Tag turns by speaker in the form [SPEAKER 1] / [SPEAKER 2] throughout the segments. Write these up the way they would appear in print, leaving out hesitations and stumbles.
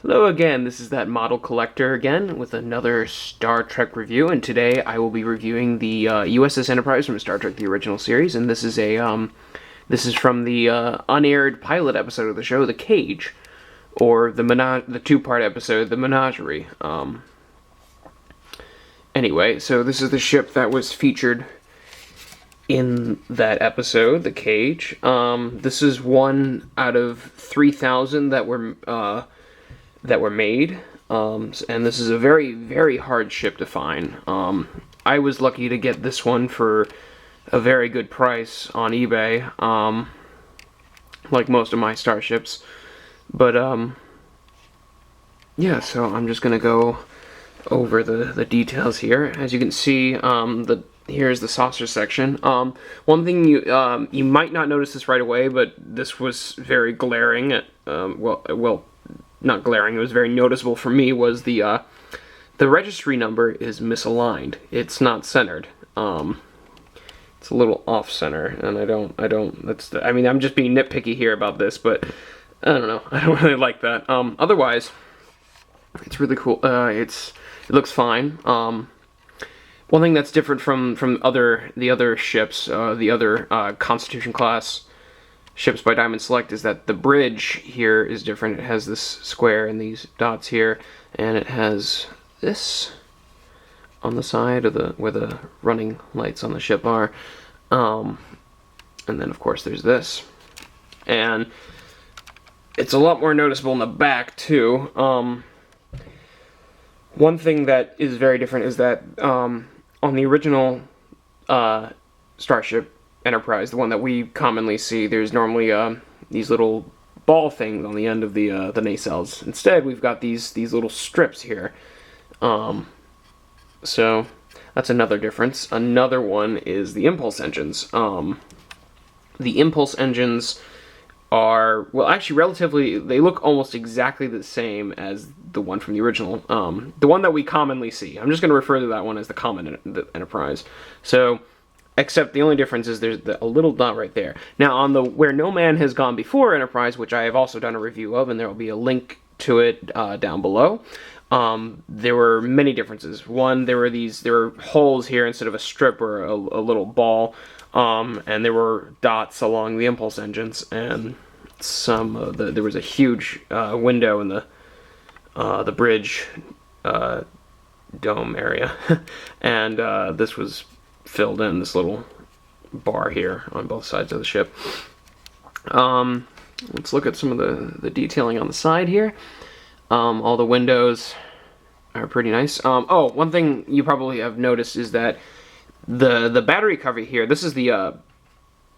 [SPEAKER 1] Hello again, this is that model collector again with another Star Trek review, and today I will be reviewing the USS Enterprise from Star Trek: The Original Series, and this is from the unaired pilot episode of the show, The Cage, or the two-part episode, The Menagerie. Anyway, so this is the ship that was featured in that episode, The Cage. This is one out of 3,000 that were made, and this is a very, very hard ship to find. I was lucky to get this one for a very good price on eBay, like most of my starships. But yeah, so I'm just gonna go over the details here. As you can see, here's the saucer section. One thing you might not notice this right away, but this was very glaring at well, not glaring, it was very noticeable for me, was the registry number is misaligned. It's not centered. It's a little off center, and I mean, I'm just being nitpicky here about this, but I don't know. I don't really like that. Otherwise, it's really cool. It looks fine. One thing that's different from the other ships, the other Constitution class ships by Diamond Select, is that the bridge here is different. It has this square and these dots here, and it has this on the side of where the running lights on the ship are, and then of course there's this, and it's a lot more noticeable in the back too. One thing that is very different is that on the original Starship Enterprise, the one that we commonly see, there's normally these little ball things on the end of the nacelles. Instead, we've got these little strips here. So that's another difference. Another one is the impulse engines. The impulse engines are, well, actually relatively, they look almost exactly the same as the one from the original. The one that we commonly see. I'm just going to refer to that one as the common Enterprise. So, except the only difference is there's a little dot right there. Now, on the Where No Man Has Gone Before Enterprise, which I have also done a review of, and there will be a link to it down below, there were many differences. One, there were holes here instead of a strip or a little ball, and there were dots along the impulse engines, and there was a huge window in the bridge dome area, and this was filled in, this little bar here on both sides of the ship. Let's look at some of the detailing on the side here. All the windows are pretty nice. Oh, one thing you probably have noticed is that the battery cover here, this is the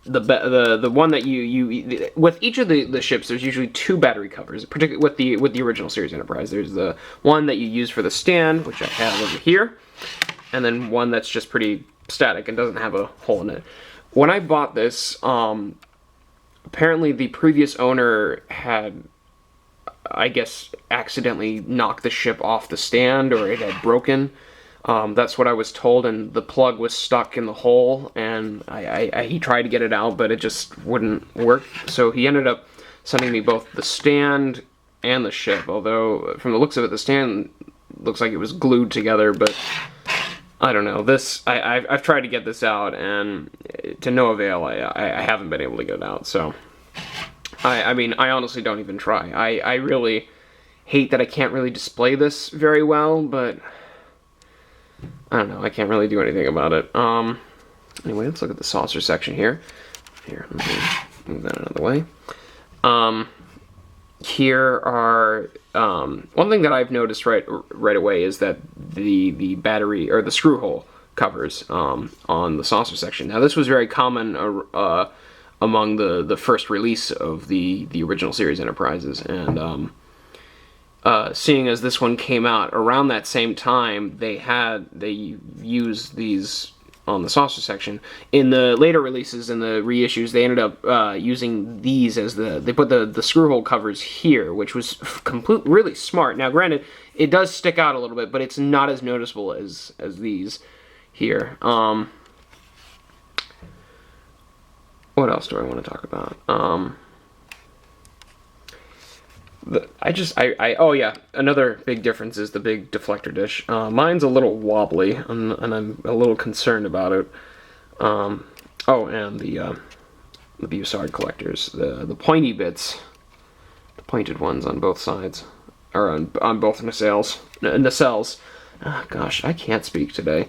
[SPEAKER 1] one that you with each of the ships, there's usually two battery covers, particularly with the original series Enterprise. There's the one that you use for the stand, which I have over here, and then one that's just pretty static and doesn't have a hole in it. When I bought this, apparently the previous owner had, I guess, accidentally knocked the ship off the stand, or it had broken. That's what I was told, and the plug was stuck in the hole, and he tried to get it out, but it just wouldn't work. So he ended up sending me both the stand and the ship, although from the looks of it, the stand looks like it was glued together, but I don't know. I've tried to get this out, and to no avail. I haven't been able to get it out, so I mean, I honestly don't even try. I really hate that I can't really display this very well, but I don't know. I can't really do anything about it. Anyway, let's look at the saucer section here. Here, let me move that out of the way. Here are one thing that I've noticed right away is that the battery or the screw hole covers on the saucer section. Now, this was very common among the first release of the original series Enterprises, and seeing as this one came out around that same time, they used these on the saucer section. In the later releases and the reissues, they ended up using these as they put the screw hole covers here, which was really smart. Now, granted, it does stick out a little bit, but it's not as noticeable as these here. What else do I want to talk about? Oh yeah, another big difference is the big deflector dish. Mine's a little wobbly, and I'm a little concerned about it. Oh, and the Bussard collectors, the pointy bits, the pointed ones on both sides, or on both nacelles. Oh, gosh, I can't speak today.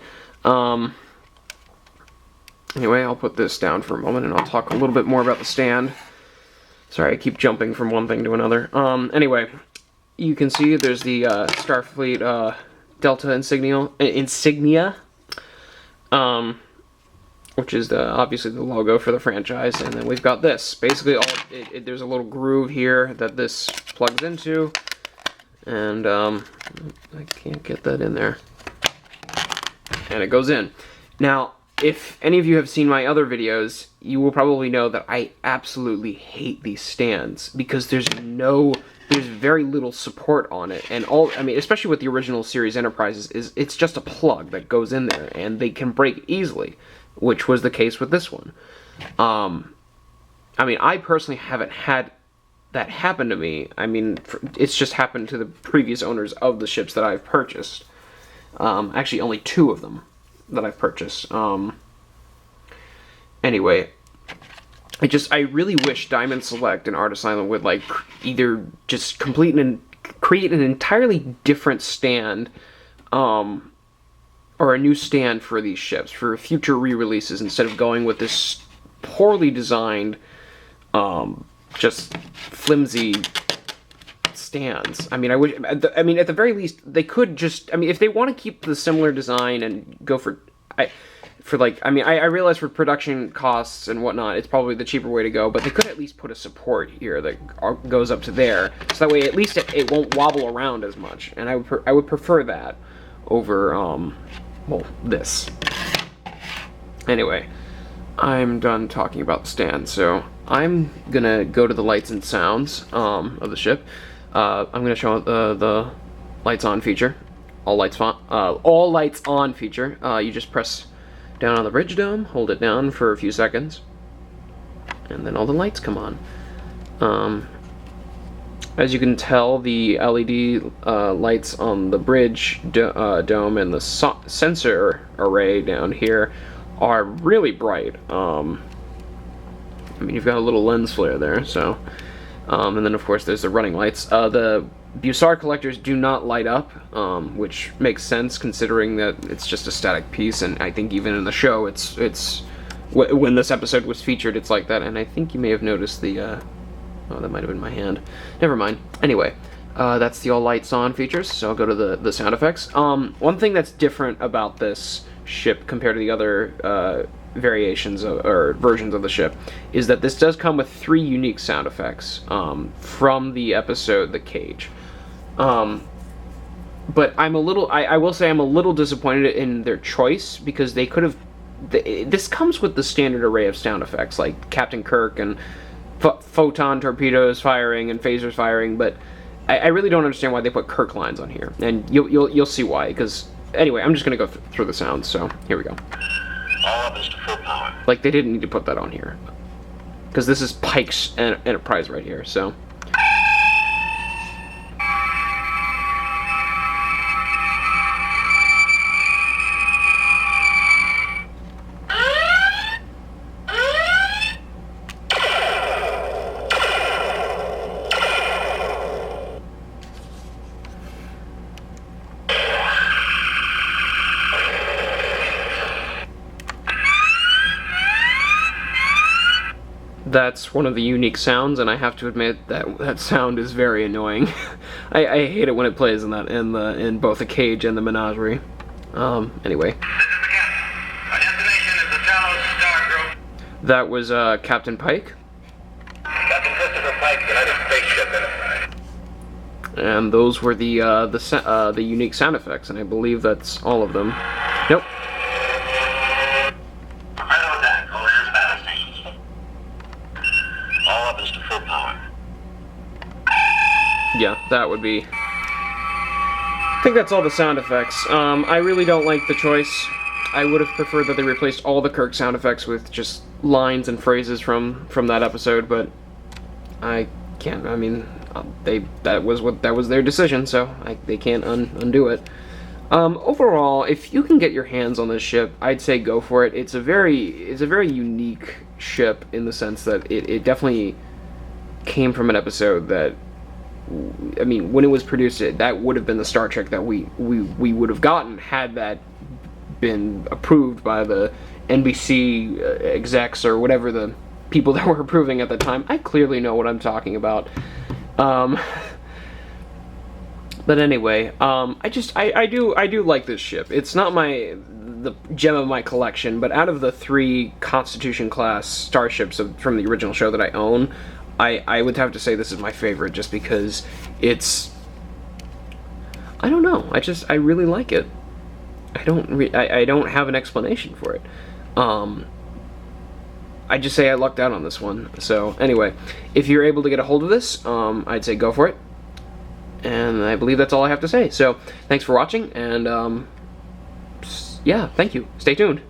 [SPEAKER 1] Anyway, I'll put this down for a moment, and I'll talk a little bit more about the stand. Sorry, I keep jumping from one thing to another. Anyway, you can see there's the Starfleet Delta insignia, which is obviously the logo for the franchise, and then we've got this. Basically, there's a little groove here that this plugs into, and I can't get that in there, and it goes in. Now, if any of you have seen my other videos, you will probably know that I absolutely hate these stands because there's very little support on it, and especially with the original series Enterprises, it's just a plug that goes in there, and they can break easily, which was the case with this one. I personally haven't had that happen to me. It's just happened to the previous owners of the ships that I've purchased. Actually, only 2 of them that I've purchased. Anyway, I really wish Diamond Select and Art Asylum would either just create an entirely different stand, or a new stand for these ships for future re-releases instead of going with this poorly designed, just flimsy stands. At the very least, they could just, if they want to keep the similar design and go I realize for production costs and whatnot, it's probably the cheaper way to go, but they could at least put a support here that goes up to there, so that way at least it won't wobble around as much, and I would prefer that over, this. Anyway, I'm done talking about the stand, so I'm gonna go to the lights and sounds of the ship. I'm gonna show the lights on feature, all lights on feature. You just press down on the bridge dome, hold it down for a few seconds, and then all the lights come on. As you can tell, the LED lights on the bridge dome and the sensor array down here are really bright. You've got a little lens flare there, so. And then, of course, there's the running lights. The Bussard collectors do not light up, which makes sense considering that it's just a static piece, and I think even in the show, when this episode was featured, it's like that, and I think you may have noticed the, oh, that might have been my hand. Never mind. Anyway, that's the all lights on features, so I'll go to the sound effects. One thing that's different about this ship compared to the other variations or versions of the ship is that this does come with 3 unique sound effects from the episode The Cage. But I will say I'm a little disappointed in their choice, because they could have. This comes with the standard array of sound effects like Captain Kirk and photon torpedoes firing and phasers firing, but I really don't understand why they put Kirk lines on here, and you'll see why. Because anyway, I'm just gonna go through the sounds. So here we go.
[SPEAKER 2] All up is to full power.
[SPEAKER 1] Like, they didn't need to put that on here, because this is Pike's Enterprise right here. So. That's one of the unique sounds, and I have to admit that sound is very annoying. I hate it when it plays in both the Cage and the Menagerie. Anyway.
[SPEAKER 2] This is the captain. Our destination is the TOS Star Group.
[SPEAKER 1] That was Captain Pike.
[SPEAKER 2] Captain Christopher Pike, United Spaceship Enterprise.
[SPEAKER 1] And those were the unique sound effects, and I believe that's all of them. Nope. Yeah, that would be. I think that's all the sound effects. I really don't like the choice. I would have preferred that they replaced all the Kirk sound effects with just lines and phrases from that episode, but I can't. that was their decision, so they can't undo it. Overall, if you can get your hands on this ship, I'd say go for it. It's a very unique ship in the sense that it definitely came from an episode that, I mean, when it was produced, that would have been the Star Trek that we would have gotten had that been approved by the NBC execs or whatever the people that were approving at the time. I clearly know what I'm talking about. But anyway, I do like this ship. It's not the gem of my collection, but out of the 3 Constitution class starships from the original show that I own, I would have to say this is my favorite, just because it's, I don't know, I really like it. I don't have an explanation for it. I just say I lucked out on this one. So anyway, if you're able to get a hold of this, I'd say go for it. And I believe that's all I have to say. So thanks for watching, and yeah, thank you. Stay tuned.